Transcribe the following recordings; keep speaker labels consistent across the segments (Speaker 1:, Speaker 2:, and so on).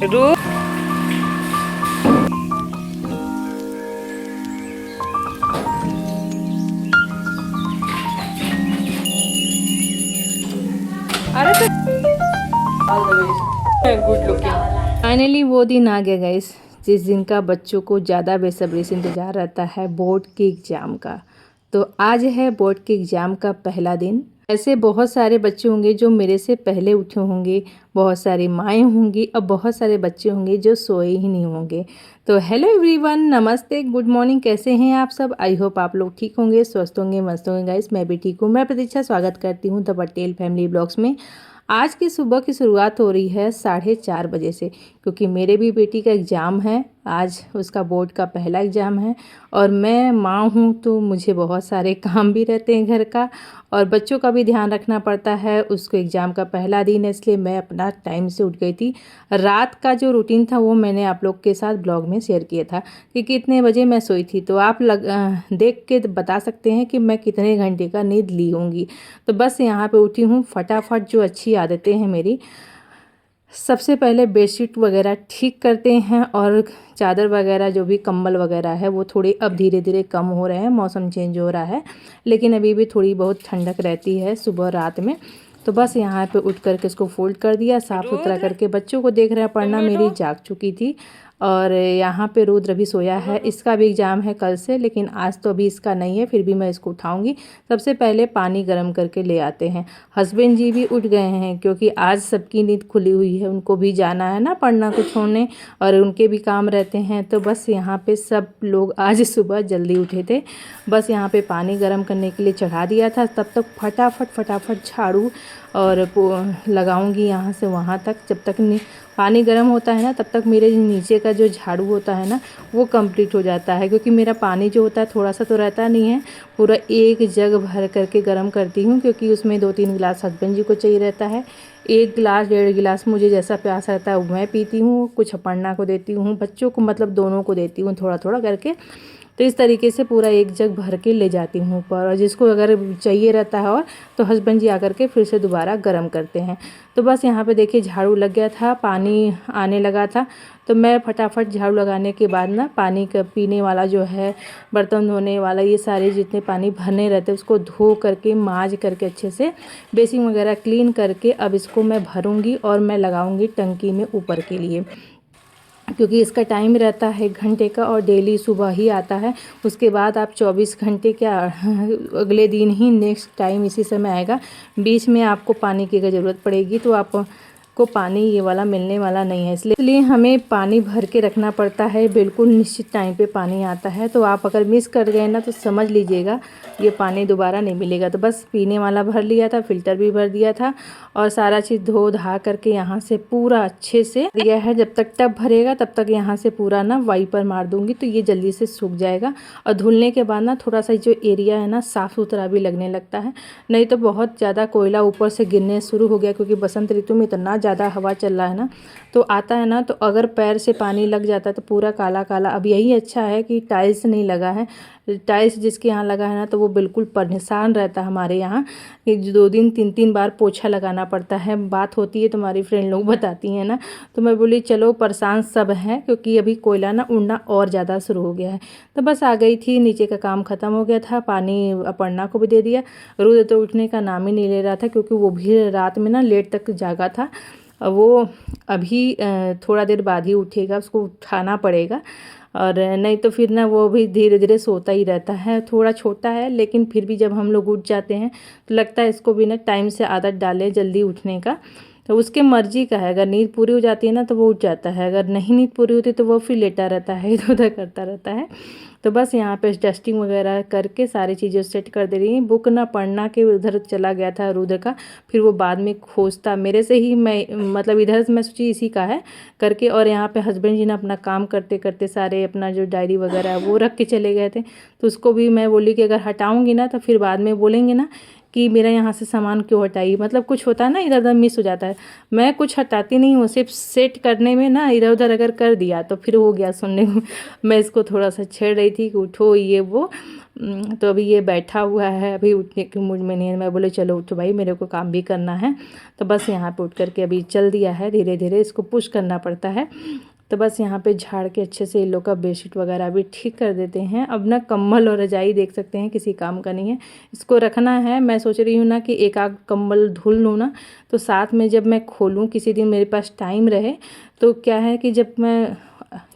Speaker 1: रू अरे तो गुड लुकिंग। फाइनली वो दिन आ गया गाइस, जिस दिन का बच्चों को ज़्यादा बेसब्री से इंतज़ार रहता है, बोर्ड के एग्ज़ाम का। तो आज है बोर्ड के एग्ज़ाम का पहला दिन। ऐसे बहुत सारे बच्चे होंगे जो मेरे से पहले उठे होंगे, बहुत सारी माएँ होंगी और बहुत सारे बच्चे होंगे जो सोए ही नहीं होंगे। तो हेलो एवरीवन, नमस्ते, गुड मॉर्निंग, कैसे हैं आप सब? आई होप आप लोग ठीक होंगे, स्वस्थ होंगे, मस्त होंगे गाइस। मैं भी ठीक हूँ। मैं प्रतीक्षा स्वागत करती हूँ द पटेल फैमिली ब्लॉग्स में। आज की सुबह की शुरुआत हो रही है 4:30 बजे से, क्योंकि मेरे भी बेटी का एग्ज़ाम है आज, उसका बोर्ड का पहला एग्ज़ाम है। और मैं माँ हूँ तो मुझे बहुत सारे काम भी रहते हैं घर का, और बच्चों का भी ध्यान रखना पड़ता है। उसको एग्ज़ाम का पहला दिन है, इसलिए मैं अपना टाइम से उठ गई थी। रात का जो रूटीन था वो मैंने आप लोग के साथ ब्लॉग में शेयर किया था कि कितने बजे मैं सोई थी। तो आप देख के बता सकते हैं कि मैं कितने घंटे का नींद ली होंगी। तो बस यहाँ पे उठी हूँ फटाफट। जो अच्छी आदतें हैं मेरी, सबसे पहले बेडशीट वगैरह ठीक करते हैं, और चादर वगैरह जो भी कंबल वगैरह है वो थोड़े अब धीरे धीरे कम हो रहे हैं, मौसम चेंज हो रहा है, लेकिन अभी भी थोड़ी बहुत ठंडक रहती है सुबह रात में। तो बस यहाँ पे उठ करके इसको फोल्ड कर दिया, साफ़ सुथरा करके। बच्चों को देख रहा पढ़ना मेरी जाग चुकी थी। और यहाँ पे रुद्र भी सोया है, इसका भी एग्ज़ाम है कल से, लेकिन आज तो अभी इसका नहीं है, फिर भी मैं इसको उठाऊंगी। सबसे पहले पानी गर्म करके ले आते हैं। हस्बैंड जी भी उठ गए हैं, क्योंकि आज सबकी नींद खुली हुई है, उनको भी जाना है ना पढ़ना को छोड़ने, और उनके भी काम रहते हैं। तो बस यहाँ पे सब लोग आज सुबह जल्दी उठे थे। बस यहाँ पे पानी गर्म करने के लिए चढ़ा दिया था। तब तक फटाफट फटाफट झाड़ू और लगाऊंगी यहाँ से वहाँ तक। जब तक पानी गर्म होता है ना, तब तक मेरे नीचे का जो झाड़ू होता है ना वो कंप्लीट हो जाता है, क्योंकि मेरा पानी जो होता है थोड़ा सा तो रहता नहीं है, पूरा एक जग भर करके गर्म करती हूँ, क्योंकि उसमें 2-3 गिलास हस्बैंड जी को चाहिए रहता है। 1 गिलास 1.5 गिलास मुझे जैसा प्यास रहता है वो मैं पीती हूँ, कुछ अपर्णा को देती हूँ, बच्चों को मतलब दोनों को देती हूँ थोड़ा थोड़ा करके। तो इस तरीके से पूरा एक जग भर के ले जाती हूँ ऊपर, और जिसको अगर चाहिए रहता है और तो हस्बैंड जी आकर के फिर से दोबारा गर्म करते हैं। तो बस यहाँ पे देखिए झाड़ू लग गया था, पानी आने लगा था। तो मैं फटाफट झाड़ू लगाने के बाद ना पानी का पीने वाला जो है, बर्तन धोने वाला, ये सारे जितने पानी भरने रहते हैं उसको धो करके मांज करके अच्छे से बेसिन वगैरह क्लीन करके अब इसको मैं भरूंगी और मैं लगाऊंगी टंकी में ऊपर के लिए, क्योंकि इसका टाइम रहता है 1 घंटे का, और डेली सुबह ही आता है। उसके बाद आप 24 घंटे क्या अगले दिन ही नेक्स्ट टाइम इसी समय आएगा। बीच में आपको पानी की अगर ज़रूरत पड़ेगी तो आप को पानी ये वाला मिलने वाला नहीं है, इसलिए हमें पानी भर के रखना पड़ता है। बिल्कुल निश्चित टाइम पे पानी आता है, तो आप अगर मिस कर गए ना तो समझ लीजिएगा ये पानी दोबारा नहीं मिलेगा। तो बस पीने वाला भर लिया था, फिल्टर भी भर दिया था, और सारा चीज़ धो धा करके यहाँ से पूरा अच्छे से दिया है। जब तक टब भरेगा तब तक यहाँ से पूरा ना वाइपर मार दूँगी, तो ये जल्दी से सूख जाएगा। और धुलने के बाद ना थोड़ा सा जो एरिया है ना साफ़ सुथरा भी लगने लगता है, नहीं तो बहुत ज़्यादा कोयला ऊपर से गिरने शुरू हो गया, क्योंकि बसंत ऋतु में इतना ज़्यादा हवा चल रहा है ना, तो आता है ना, तो अगर पैर से पानी लग जाता है तो पूरा काला काला। अब यही अच्छा है कि टाइल्स नहीं लगा है, टाइल्स जिसके यहाँ लगा है ना तो वो बिल्कुल परेशान रहता है। हमारे यहाँ 2 दिन 3-3 बार पोछा लगाना पड़ता है। बात होती है, तुम्हारी फ्रेंड लोग बताती हैं ना, तो मैं बोली चलो परेशान सब हैं, क्योंकि अभी कोयला ना उड़ना और ज़्यादा शुरू हो गया है। तो बस आ गई थी, नीचे का काम ख़त्म हो गया था, पानी अपर्णा को भी दे दिया। रुद्र तो उठने का नाम ही नहीं ले रहा था, क्योंकि वो भी रात में ना लेट तक जागा था। वो अभी थोड़ा देर बाद ही उठेगा, उसको उठाना पड़ेगा, और नहीं तो फिर ना वो भी धीरे धीरे सोता ही रहता है। थोड़ा छोटा है, लेकिन फिर भी जब हम लोग उठ जाते हैं तो लगता है इसको भी ना टाइम से आदत डालें जल्दी उठने का। तो उसके मर्जी का है, अगर नींद पूरी हो जाती है ना तो वो उठ जाता है, अगर नहीं नींद पूरी होती तो वो फिर लेटा रहता है, इधर उधर करता रहता है। तो बस यहाँ पे डस्टिंग वगैरह करके सारी चीज़ें सेट कर दे रही हैं। बुक ना पढ़ना के उधर चला गया था रुद्र का, फिर वो बाद में खोजता मेरे से ही, मैं मतलब इधर से मैं सोची इसी का है करके। और यहाँ पे हस्बैंड जी ने अपना काम करते करते सारे अपना जो डायरी वगैरह है वो रख के चले गए थे, तो उसको भी मैं बोली कि अगर हटाऊँगी ना तो फिर बाद में बोलेंगे ना कि मेरा यहाँ से सामान क्यों हटाई, मतलब कुछ होता है ना इधर उधर मिस हो जाता है। मैं कुछ हटाती नहीं हूँ, सिर्फ सेट करने में ना इधर उधर अगर कर दिया तो फिर हो गया सुनने को। मैं इसको थोड़ा सा छेड़ रही थी कि उठो ये वो। तो अभी ये बैठा हुआ है, अभी उठने की मूड में नहीं है। मैं बोले चलो उठो भाई, मेरे को काम भी करना है। तो बस यहाँ पे उठ करके अभी चल दिया है, धीरे धीरे इसको पुश करना पड़ता है। तो बस यहाँ पे झाड़ के अच्छे से इन लोग का बेडशीट वगैरह भी ठीक कर देते हैं। अब ना कंबल और रजाई देख सकते हैं किसी काम का नहीं है, इसको रखना है। मैं सोच रही हूँ ना कि एक आध कंबल धुल लूँ ना, तो साथ में जब मैं खोलूँ किसी दिन मेरे पास टाइम रहे, तो क्या है कि जब मैं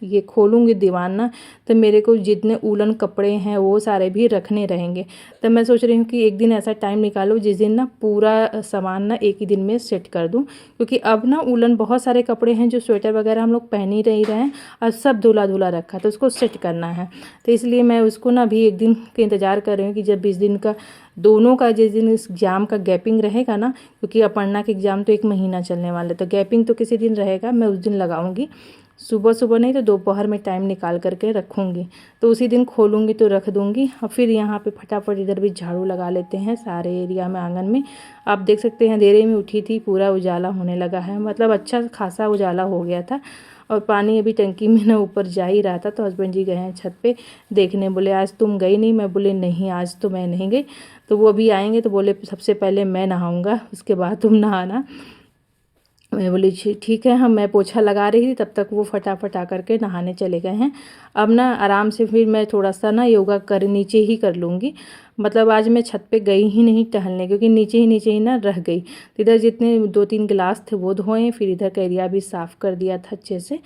Speaker 1: ये खोलूँगी दीवान ना, तो मेरे को जितने उलन कपड़े हैं वो सारे भी रखने रहेंगे। तो मैं सोच रही हूँ कि एक दिन ऐसा टाइम निकालो जिस दिन ना पूरा सामान ना एक ही दिन में सेट कर दूँ, क्योंकि अब ना उलन बहुत सारे कपड़े हैं जो स्वेटर वगैरह हम लोग पहन ही नहीं रहे हैं, और सब धुला धुला रखा, तो उसको सेट करना है। तो इसलिए मैं उसको ना अभी एक दिन के इंतज़ार कर रही हूँ कि जब 20 दिन का दोनों का, जिस दिन इस एग्ज़ाम का गैपिंग रहेगा ना, क्योंकि अपर्णा के एग्ज़ाम तो 1 महीना चलने वाला है, तो गैपिंग तो किसी दिन रहेगा, मैं उस दिन लगाऊंगी। सुबह सुबह नहीं तो दोपहर में टाइम निकाल करके रखूँगी, तो उसी दिन खोलूँगी तो रख दूँगी। और फिर यहाँ पे फटाफट इधर भी झाड़ू लगा लेते हैं सारे एरिया में, आंगन में। आप देख सकते हैं अंधेरे में उठी थी, पूरा उजाला होने लगा है, मतलब अच्छा खासा उजाला हो गया था। और पानी अभी टंकी में ना ऊपर जा ही रहा था, तो हस्बैंड जी गए हैं छत पे देखने। बोले आज तुम गई नहीं? मैं बोले नहीं, आज तो मैं नहीं गई। तो वो अभी आएंगे तो बोले सबसे पहले मैं नहाऊंगा, उसके बाद तुम नहाना। मैं बोली ठीक है। हम मैं पोछा लगा रही थी, तब तक वो फटाफट आकर के नहाने चले गए हैं। अब ना आराम से फिर मैं थोड़ा सा ना योगा कर नीचे ही कर लूँगी। मतलब आज मैं छत पे गई ही नहीं टहलने, क्योंकि नीचे ही ना रह गई। तो इधर जितने 2-3 गिलास थे वो धोए, फिर इधर का एरिया भी साफ़ कर दिया था अच्छे से।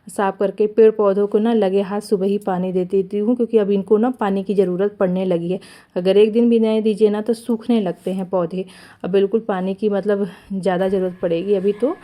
Speaker 1: साफ़ करके पेड़ पौधों को ना लगे हाथ सुबह ही पानी दे देती हूँ, क्योंकि अब इनको ना पानी की ज़रूरत पड़ने लगी है। अगर एक दिन भी नहीं दीजिए ना तो सूखने लगते हैं पौधे। अब बिल्कुल पानी की मतलब ज़्यादा ज़रूरत पड़ेगी अभी तो।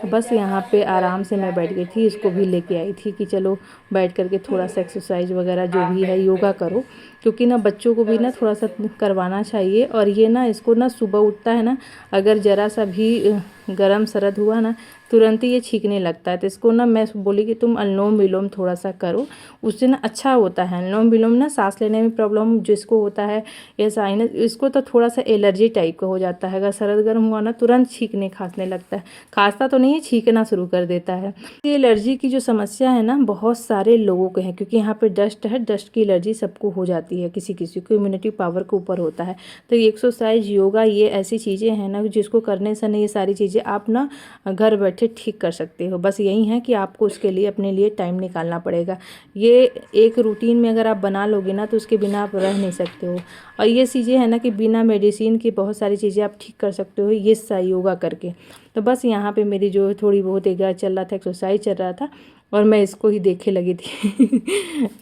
Speaker 1: बस यहाँ पे आराम से मैं बैठ गई थी, इसको भी लेके आई थी कि चलो बैठ करके थोड़ा सा एक्सरसाइज वगैरह जो भी है योगा करो, क्योंकि ना बच्चों को भी ना थोड़ा सा करवाना चाहिए। और ये ना इसको ना सुबह उठता है ना, अगर ज़रा सा भी गरम सरद हुआ ना, तुरंत ही ये छींकने लगता है। तो इसको ना मैं बोली कि तुम अनुलोम विलोम थोड़ा सा करो, उससे ना अच्छा होता है। अनुलोम विलोम ना सांस लेने में प्रॉब्लम जिसको होता है या साइनस, इसको तो थोड़ा सा एलर्जी टाइप का हो जाता है। अगर सरद गर्म हुआ ना तुरंत छींकने खांसने लगता है, खांसता तो नहीं है, छींकना शुरू कर देता है। ये एलर्जी की जो समस्या है ना बहुत सारे लोगों को है, क्योंकि यहाँ पे डस्ट है, डस्ट की एलर्जी सबको हो जाती है, किसी किसी को इम्यूनिटी पावर के ऊपर होता है। तो ये एक्सरसाइज योगा ये ऐसी चीज़ें हैं ना जिसको करने से ना ये सारी चीज़ें आप ना घर बैठे ठीक कर सकते हो। बस यही है कि आपको उसके लिए अपने लिए टाइम निकालना पड़ेगा। ये एक रूटीन में अगर आप बना लोगे ना तो उसके बिना आप रह नहीं सकते हो। और ये चीज़ें हैं ना कि बिना मेडिसिन की बहुत सारी चीज़ें आप ठीक कर सकते हो ये योगा करके। तो बस यहाँ पे मेरी जो थोड़ी बहुत योगा चल रहा था, एक्सरसाइज चल रहा था, और मैं इसको ही देखे लगी थी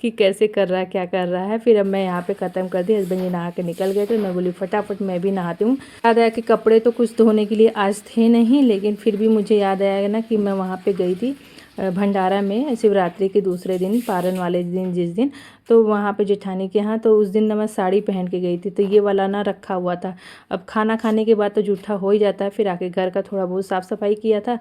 Speaker 1: कि कैसे कर रहा है, क्या कर रहा है। फिर अब मैं यहाँ पे ख़त्म कर दी, हस्बैंड जी नहा के निकल गए, तो मैं बोली फटाफट मैं भी नहाती हूँ। याद आया कि कपड़े तो कुछ धोने के लिए आज थे नहीं, लेकिन फिर भी मुझे याद आया ना कि मैं वहाँ पे गई थी भंडारा में शिवरात्रि के दूसरे दिन, पारण वाले दिन जिस दिन, तो वहाँ पे जेठानी के यहाँ, तो उस दिन ना मैं साड़ी पहन के गई थी, तो ये वाला ना रखा हुआ था। अब खाना खाने के बाद तो जूठा हो ही जाता है, फिर आके घर का थोड़ा बहुत साफ़ सफाई किया था,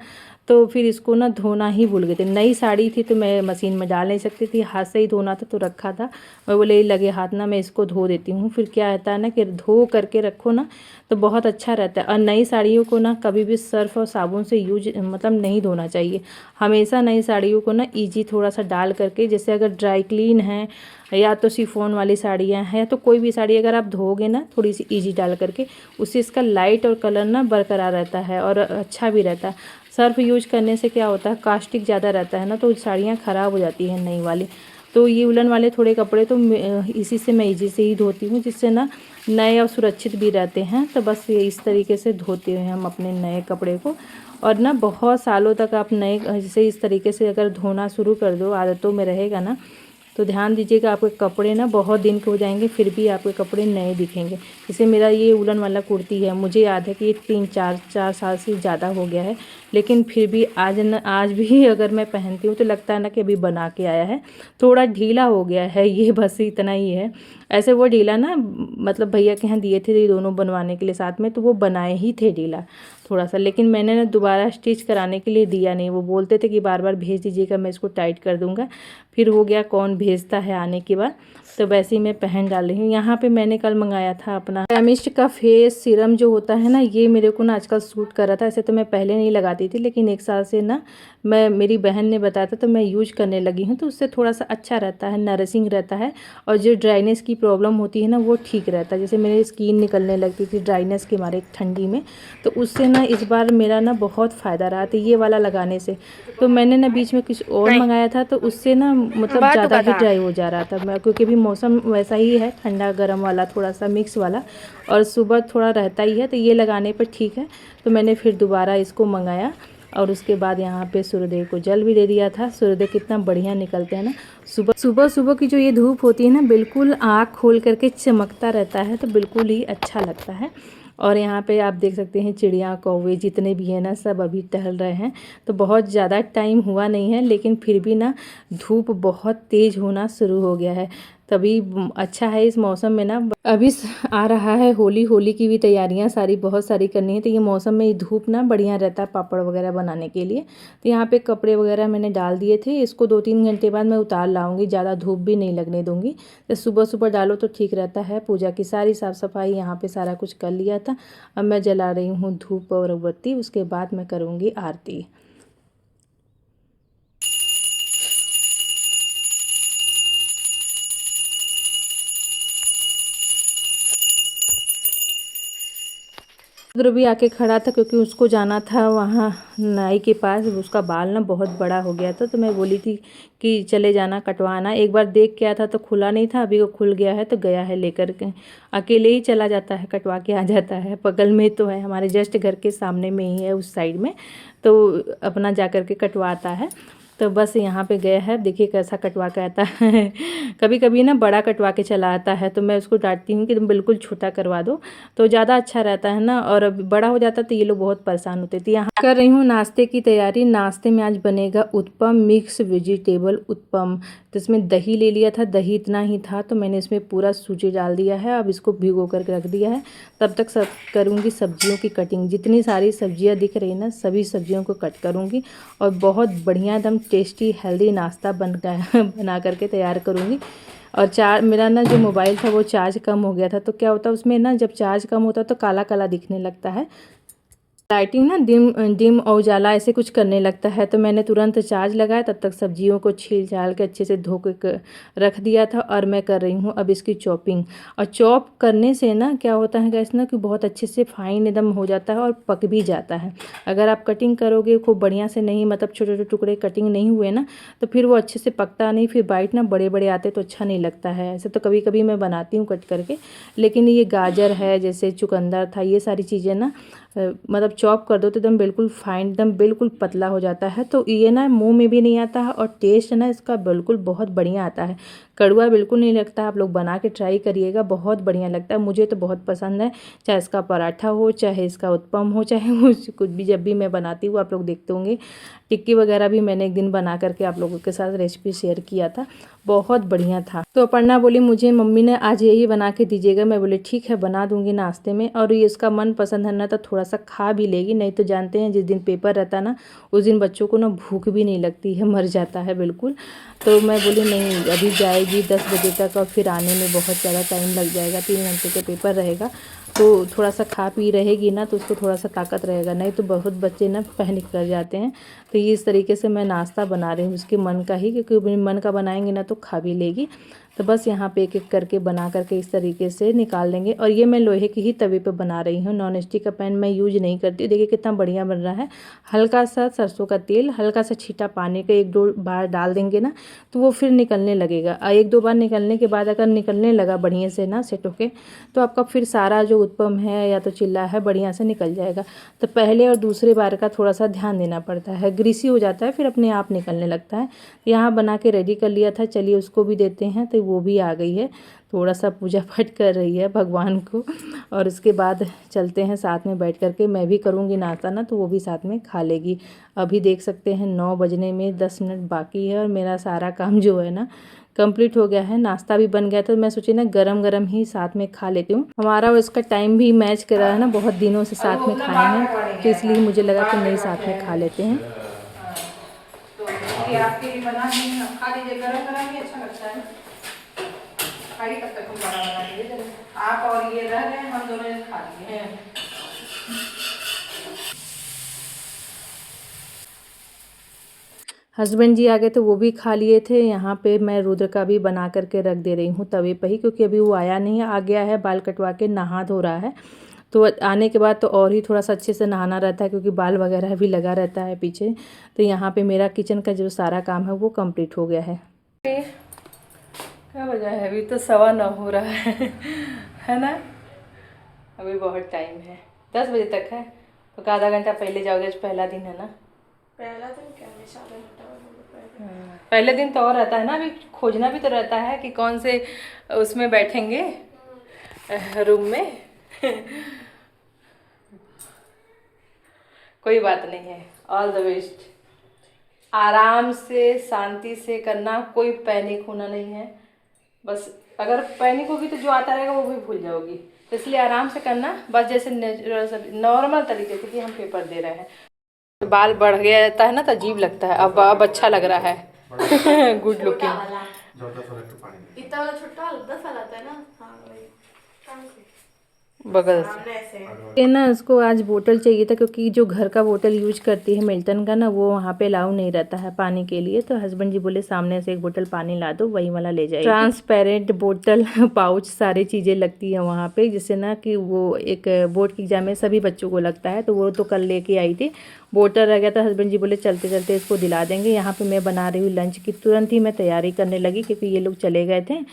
Speaker 1: तो फिर इसको ना धोना ही भूल गए थे। नई साड़ी थी तो मैं मशीन में डाल नहीं सकती थी, हाथ से ही धोना था, तो रखा था। मैं बोले लगे हाथ ना मैं इसको धो देती हूँ। फिर क्या रहता है ना कि धो करके रखो ना तो बहुत अच्छा रहता है। और नई साड़ियों को ना कभी भी सर्फ और साबुन से यूज मतलब नहीं धोना चाहिए। हमेशा नई साड़ियों को ना ईजी थोड़ा सा डाल करके, जैसे अगर ड्राई क्लीन है या तो शिफॉन वाली साड़ियाँ हैं, तो कोई भी साड़ी अगर आप धोगे ना थोड़ी सी ईजी डाल करके, उससे इसका लाइट और कलर ना बरकरार रहता है और अच्छा भी रहता है। सर्फ यूज करने से क्या होता है, कास्टिक ज़्यादा रहता है ना, तो साड़ियाँ ख़राब हो जाती हैं नई वाली। तो ये उलन वाले थोड़े कपड़े तो इसी से मैं ईजी से ही धोती हूँ, जिससे ना नए और सुरक्षित भी रहते हैं। तो बस ये इस तरीके से धोते हैं हम अपने नए कपड़े को। और ना बहुत सालों तक आप नए जैसे इस तरीके से अगर धोना शुरू कर दो, आदतों में रहेगा ना, तो ध्यान दीजिएगा आपके कपड़े ना बहुत दिन के हो जाएंगे, फिर भी आपके कपड़े नए दिखेंगे। जैसे मेरा ये उलन वाला कुर्ती है, मुझे याद है कि ये 3-4 साल से ज़्यादा हो गया है, लेकिन फिर भी आज भी अगर मैं पहनती हूँ तो लगता है ना कि अभी बना के आया है। थोड़ा ढीला हो गया है ये, बस इतना ही है। ऐसे वो ढीला ना मतलब भैया के यहाँ दिए थे ये दोनों बनवाने के लिए साथ में, तो वो बनाए ही थे ढीला, थोड़ा सा, लेकिन मैंने ना दोबारा स्टिच कराने के लिए दिया नहीं। वो बोलते थे कि बार बार भेज दीजिएगा, मैं इसको टाइट कर दूंगा। फिर हो गया कौन भेजता है आने के बाद, तो वैसे ही मैं पहन डाल रही हूँ। यहाँ पे मैंने कल मंगाया था अपना केमिस्ट का फेस सीरम जो होता है ना, ये मेरे को ना आजकल सूट कर रहा था। ऐसे तो मैं पहले नहीं लगाती थी, लेकिन 1 साल से ना मेरी बहन ने बताया था तो मैं यूज करने लगी हूँ। तो उससे थोड़ा सा अच्छा रहता है, नरिशिंग रहता है, और जो ड्राइनेस की प्रॉब्लम होती है ना वो ठीक रहता है। जैसे मेरी स्किन निकलने लगती थी ड्राइनेस के मारे ठंडी में, तो उससे ना इस बार मेरा ना बहुत फ़ायदा रहा था ये वाला लगाने से। तो मैंने ना बीच में कुछ और मंगाया था, तो उससे ना मतलब ज़्यादा ही ड्राई हो जा रहा था मैं, क्योंकि भी मौसम वैसा ही है, ठंडा गर्म वाला थोड़ा सा मिक्स वाला, और सुबह थोड़ा रहता ही है, तो ये लगाने पर ठीक है। तो मैंने फिर दोबारा इसको मंगाया, और उसके बाद यहाँ पे सूर्यदेव को जल भी दे दिया था। सूर्यदेव कितना बढ़िया निकलते हैं ना सुबह सुबह। सुबह की जो ये धूप होती है ना, बिल्कुल आँख खोल करके चमकता रहता है, तो बिल्कुल ही अच्छा लगता है। और यहाँ पे आप देख सकते हैं चिड़िया कौवे जितने भी हैं ना, सब अभी टहल रहे हैं। तो बहुत ज़्यादा टाइम हुआ नहीं है, लेकिन फिर भी ना धूप बहुत तेज़ होना शुरू हो गया है। तभी अच्छा है इस मौसम में ना। अभी आ रहा है होली, होली की भी तैयारियां सारी बहुत सारी करनी है। तो ये मौसम में धूप ना बढ़िया रहता है पापड़ वगैरह बनाने के लिए। तो यहाँ पे कपड़े वगैरह मैंने डाल दिए थे, इसको 2-3 घंटे बाद मैं उतार लाऊंगी, ज़्यादा धूप भी नहीं लगने दूंगी। तो सुबह सुबह डालो तो ठीक रहता है। पूजा की सारी साफ़ सफाई यहाँ पे सारा कुछ कर लिया था। अब मैं जला रही हूँ धूप और अगरबत्ती, उसके बाद मैं करूँगी आरती। रुद्र भी आके खड़ा था, क्योंकि उसको जाना था वहाँ नाई के पास। उसका बाल ना बहुत बड़ा हो गया था, तो मैं बोली थी कि चले जाना कटवाना। एक बार देख के आया था तो खुला नहीं था, अभी वो खुल गया है तो गया है लेकर के। अकेले ही चला जाता है, कटवा के आ जाता है। बगल में तो है, हमारे जस्ट घर के सामने में ही है, उस साइड में, तो अपना जा कर के कटवाता है। तो बस यहाँ पे गया है, देखिए कैसा कटवा के आता है। कभी कभी ना बड़ा कटवा के चला आता है, तो मैं उसको डांटती हूँ कि तुम बिल्कुल छोटा करवा दो, तो ज़्यादा अच्छा रहता है ना। और बड़ा हो जाता तो ये लोग बहुत परेशान होते थे। यहाँ कर रही हूँ नाश्ते की तैयारी। नाश्ते में आज बनेगा उत्पम, मिक्स वेजिटेबल उत्पम। तो इसमें दही ले लिया था, दही इतना ही था, तो मैंने इसमें पूरा सूजी डाल दिया है। अब इसको भिगो करके रख दिया है। तब तक सब करूँगी सब्जियों की कटिंग। जितनी सारी सब्जियाँ दिख रही ना, सभी सब्जियों को कट करूँगी, और बहुत बढ़िया एकदम टेस्टी हेल्दी नाश्ता बना करके तैयार करूँगी। और मेरा ना जो मोबाइल था वो चार्ज कम हो गया था, तो क्या होता है उसमें ना, जब चार्ज कम होता है तो काला काला दिखने लगता है, लाइटिंग ना डिम और उजाला ऐसे कुछ करने लगता है। तो मैंने तुरंत चार्ज लगाया, तब तक सब्जियों को छील छाल के अच्छे से धो के रख दिया था। और मैं कर रही हूँ अब इसकी चॉपिंग। और चॉप करने से ना क्या होता है गैस ना, कि बहुत अच्छे से फाइन एकदम हो जाता है और पक भी जाता है। अगर आप कटिंग करोगे खूब बढ़िया से नहीं, मतलब छोटे छोटे टुकड़े कटिंग नहीं हुए ना, तो फिर वो अच्छे से पकता नहीं, फिर बाइट ना बड़े बड़े आते तो अच्छा नहीं लगता है। ऐसे तो कभी कभी मैं बनाती हूँ कट करके, लेकिन ये गाजर है, जैसे चुकंदर था, ये सारी चीज़ें ना मतलब चॉप कर दो तो एकदम बिल्कुल फाइन, एकदम बिल्कुल पतला हो जाता है। तो ये ना मुंह में भी नहीं आता है, और टेस्ट ना इसका बिल्कुल बहुत बढ़िया आता है। कड़वा बिल्कुल नहीं लगता। आप लोग बना के ट्राई करिएगा, बहुत बढ़िया लगता है। मुझे तो बहुत पसंद है, चाहे इसका पराठा हो, चाहे इसका उत्पम हो, चाहे कुछ भी। जब भी मैं बनाती हूँ, आप लोग देखते होंगे, टिक्की वगैरह भी मैंने एक दिन बना करके आप लोगों के साथ रेसिपी शेयर किया था, बहुत बढ़िया था। तो अपर्णा बोली मुझे मम्मी ने आज यही बना के दीजिएगा। मैं बोली ठीक है, बना दूंगी नाश्ते में। और ये इसका मन पसंद है ना, तो थोड़ा सा खा भी लेगी। नहीं तो जानते हैं जिस दिन पेपर रहता है ना, उस दिन बच्चों को ना भूख भी नहीं लगती है, मर जाता है बिल्कुल। तो मैं बोली नहीं, अभी जाएगी 10 बजे तक, और फिर आने में बहुत ज़्यादा टाइम लग जाएगा, 3 घंटे का पेपर रहेगा। तो थोड़ा सा खा पी रहेगी ना, तो उसको थोड़ा सा ताकत रहेगा। नहीं तो बहुत बच्चे ना पैनिक कर जाते हैं। तो ये इस तरीके से मैं नाश्ता बना रही हूँ उसके मन का ही, क्योंकि मन का बनाएंगे ना तो खा भी लेगी। तो बस यहाँ पे एक एक करके बना करके इस तरीके से निकाल देंगे। और ये मैं लोहे की ही तवे पे बना रही हूँ, नॉन स्टिक का पैन मैं यूज नहीं करती। देखिए कितना बढ़िया बन रहा है। हल्का सा सरसों का तेल, हल्का सा छींटा पानी का 1-2 बार डाल देंगे ना, तो वो फिर निकलने लगेगा। 1-2 बार निकलने के बाद अगर निकलने लगा बढ़िया से ना सेट होके, तो आपका फिर सारा जो उत्पम है या तो चिल्ला है बढ़िया से निकल जाएगा। तो पहले और दूसरे बार का थोड़ा सा ध्यान देना पड़ता है, ग्रीसी हो जाता है, फिर अपने आप निकलने लगता है। यहाँ बना के रेडी कर लिया था, चलिए उसको भी देते हैं। तो वो भी आ गई है। थोड़ा सा पूजा पाठ कर रही है भगवान को, और उसके बाद चलते हैं साथ में बैठ कर के। मैं भी करूँगी नाश्ता ना, तो वो भी साथ में खा लेगी। अभी देख सकते हैं 9 बजने में 10 मिनट बाकी है और मेरा सारा काम जो है ना कंप्लीट हो गया है। नाश्ता भी बन गया, तो मैं सोची ना गरम गरम ही साथ में खा लेती हूँ। हमारा उसका टाइम भी मैच कर रहा है ना, बहुत दिनों से साथ में खाए हैं, तो इसलिए मुझे लगा कि नहीं साथ में खा लेते हैं।
Speaker 2: तो आपके लिए बना खा लीजिए, गरम गरम ही अच्छा लगता है। खाइए तब तक हम बना लीजिए, आप और ये रह गए, हम दोनों ने खा लिए।
Speaker 1: हस्बैंड जी आ गए तो वो भी खा लिए थे। यहाँ पे मैं रुद्र का भी बना करके रख दे रही हूँ तवे पे ही, क्योंकि अभी वो आया नहीं है, आ गया है बाल कटवा के नहा धो रहा है। तो आने के बाद तो और ही थोड़ा सा अच्छे से नहाना रहता है, क्योंकि बाल वगैरह भी लगा रहता है पीछे। तो यहाँ पे मेरा किचन का जो सारा काम है वो कंप्लीट हो गया है। क्या वजह है, अभी तो 9:15 हो रहा है ना, अभी बहुत टाइम है, 10 बजे तक है। तो आधा घंटा पहले जाओगे, आज पहला दिन है ना।
Speaker 2: पहला दिन क्या
Speaker 1: पहले दिन तो और रहता है ना, अभी खोजना भी तो रहता है कि कौन से उसमें बैठेंगे रूम में। कोई बात नहीं है, ऑल द बेस्ट। आराम से शांति से करना, कोई पैनिक होना नहीं है। बस अगर पैनिक होगी तो जो आता रहेगा वो भी भूल जाओगी, तो इसलिए आराम से करना, बस जैसे नॉर्मल तरीके से कि हम पेपर दे रहे हैं। बाल बढ़ गया रहता है ना तो अजीब लगता है, अब अच्छा लग रहा है। Good looking.
Speaker 2: इतना वाला छोटा दस वाला आता है ना। हाँ वही
Speaker 1: बगल से ना, उसको आज बोतल चाहिए था, क्योंकि जो घर का बोतल यूज करती है मिल्टन का ना, वो वहाँ पे अलाउ नहीं रहता है पानी के लिए। तो हस्बैंड जी बोले सामने से एक बोतल पानी ला दो, वही वाला ले जाएगी। ट्रांसपेरेंट बोतल, पाउच, सारी चीज़ें लगती है वहाँ पे, जिससे ना कि वो एक बोर्ड के एग्जाम में सभी बच्चों को लगता है। तो वो तो कल लेके आई थी, बोतल रह गया था। हस्बैंड जी बोले चलते चलते इसको दिला देंगे। यहाँ पे मैं बना रही हूँ लंच की, तुरंत ही मैं तैयारी करने लगी, क्योंकि ये लोग चले गए थे।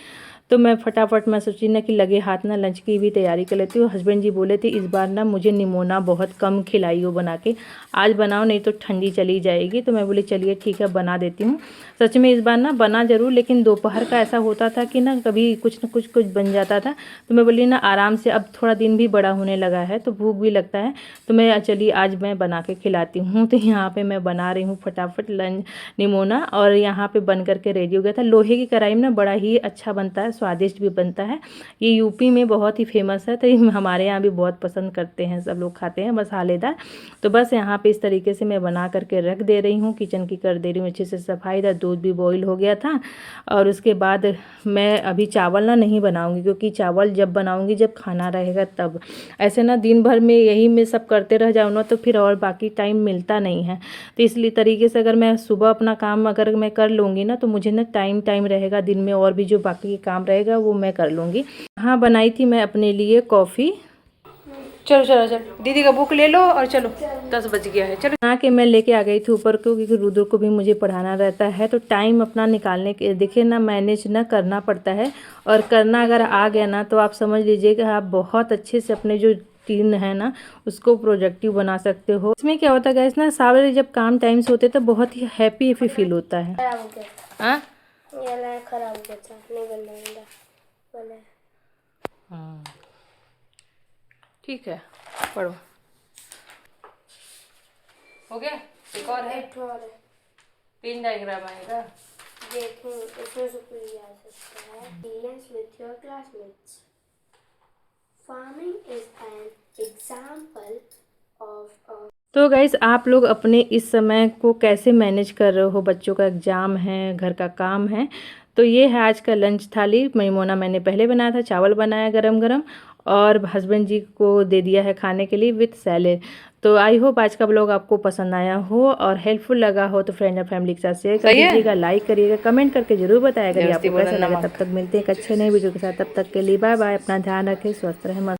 Speaker 1: तो मैं फटाफट मैं सोची ना कि लगे हाथ ना लंच की भी तैयारी कर लेती हूँ। हस्बैंड जी बोले थे इस बार ना मुझे निमोना बहुत कम खिलाई हो बना के, आज बनाओ नहीं तो ठंडी चली जाएगी। तो मैं बोली चलिए ठीक है बना देती हूँ। सच में इस बार ना बना ज़रूर, लेकिन दोपहर का ऐसा होता था कि ना कभी कुछ ना कुछ बन जाता था। तो मैं बोली ना आराम से, अब थोड़ा दिन भी बड़ा होने लगा है तो भूख भी लगता है, तो मैं चलिए आज मैं बना के खिलाती हूँ। तो यहाँ पर मैं बना रही हूँ फटाफट लंच निमोना, और यहाँ पर बन करके रेडी हो गया था। लोहे की कढ़ाई में ना बड़ा ही अच्छा बनता है, स्वादिष्ट भी बनता है। ये यूपी में बहुत ही फेमस है, तो हमारे यहाँ भी बहुत पसंद करते हैं, सब लोग खाते हैं मसालेदार। तो बस यहाँ पे इस तरीके से मैं बना करके रख दे रही हूँ, किचन की कर दे रही हूँ अच्छे से सफाई। था दूध भी बॉईल हो गया था, और उसके बाद मैं अभी चावल ना नहीं बनाऊँगी, क्योंकि चावल जब बनाऊँगी जब खाना रहेगा तब। ऐसे ना दिन भर में यही मैं सब करते रह जाऊँ ना, तो फिर और बाकी टाइम मिलता नहीं है। तो इसलिए तरीके से अगर मैं सुबह अपना काम अगर मैं कर लूँगी ना, तो मुझे ना टाइम रहेगा दिन में, और भी जो बाकी काम रहेगा वो मैं कर लूँगी। हाँ बनाई थी मैं अपने लिए कॉफ़ी। चलो चलो चलो, दीदी का बुक ले लो और चलो, 10 बज गया है। चलो बना के मैं लेके आ गई थी ऊपर को, क्योंकि रुद्र को भी मुझे पढ़ाना रहता है। तो टाइम अपना निकालने के देखिए ना, मैनेज ना करना पड़ता है, और करना अगर आ गया ना तो आप समझ लीजिए कि आप बहुत अच्छे से अपने जो टीम है ना उसको प्रोडक्टिव बना सकते हो। इसमें क्या होता है गाइस ना, सारे जब काम टाइम से होते तो बहुत ही हैप्पी फील होता है। हाँ
Speaker 2: खराब हो गया था, नहीं बनना।
Speaker 1: हाँ ठीक है, पढ़ो। हो गया, एक और है, 3 डायग्राम आएगा।
Speaker 2: देखो इसमें से कोई आ सकता है। Dealings with your classmates. Farming is an example of a
Speaker 1: तो गाइस आप लोग अपने इस समय को कैसे मैनेज कर रहे हो? बच्चों का एग्ज़ाम है, घर का काम है। तो ये है आज का लंच थाली। निमोना मैंने पहले बनाया था, चावल बनाया गरम गरम, और हस्बैंड जी को दे दिया है खाने के लिए विथ सैलेड। तो आई होप आज का ब्लॉग आपको पसंद आया हो और हेल्पफुल लगा हो, तो फ्रेंड और फैमिली के साथ शेयर कर दीजिएगा, लाइक करिएगा, कमेंट करके जरूर बताएगा आपको कैसा लगा। तब तक मिलते हैं एक अच्छे नए वीडियो के साथ, तब तक के लिए बाय बाय। अपना ध्यान रखें, स्वस्थ रहें।